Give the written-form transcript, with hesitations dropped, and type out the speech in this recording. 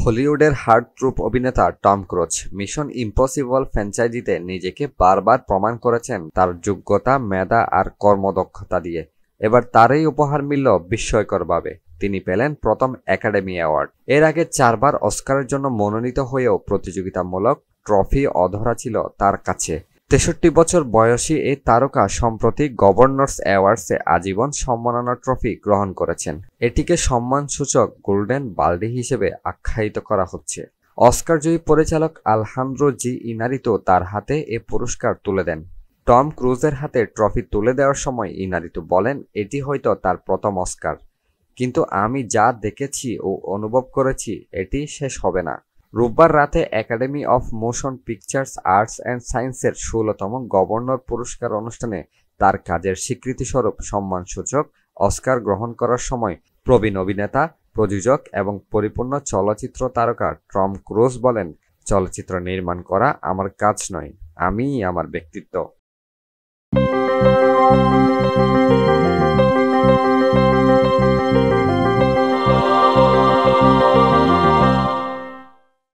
হলিউডের হার্টথ্রোব অভিনেতা Tom cruise mission impossible ফ্র্যাঞ্চাইজিতে নিজেকে বারবার প্রমাণ করেছেন তার যোগ্যতা, মেধা আর কর্মদক্ষতা দিয়ে। এবার তারই উপহার মিলল বিস্ময়করভাবে। তিনি পেলেন প্রথম একাডেমি অ্যাওয়ার্ড। এর আগে 4বার অস্কারের জন্য মনোনীত হয়েও প্রতিযোগিতামূলক ট্রফি অধরা ছিল তার কাছে। 63 বছর বয়সী এই তারকা সম্প্রতি গভর্নর্স অ্যাওয়ার্ডসে আজীবন সম্মাননা ট্রফি গ্রহণ করেছেন। এটিকে সম্মানসূচক গোল্ডেন বালতি হিসেবে আখ্যায়িত করা হচ্ছে। অস্কারজয়ী পরিচালক আলেজান্দ্রো জি ইনারিতো তার হাতে এ পুরস্কার তুলে দেন। টম ক্রুজের হাতে ট্রফি তুলে দেওয়ার সময় ইনারিতো বলেন, এটি হয়তো তার প্রথম অস্কার, কিন্তু আমি যা দেখেছি ও অনুভব করেছি এটি শেষ হবে না। রোববার রাতে academy of motion pictures arts and সায়েন্সের 16তম গভর্নর পুরস্কার অনুষ্ঠানে তার কাজের স্বীকৃতিস্বরূপ সম্মানসূচক অস্কার গ্রহণ করার সময় প্রবীণ অভিনেতা, প্রযোজক এবং পরিপূর্ণ চলচ্চিত্র তারকা টম ক্রুজ বলেন, চলচ্চিত্র নির্মাণ করা আমার কাজ নয়, আমিই আমার ব্যক্তিত্ব।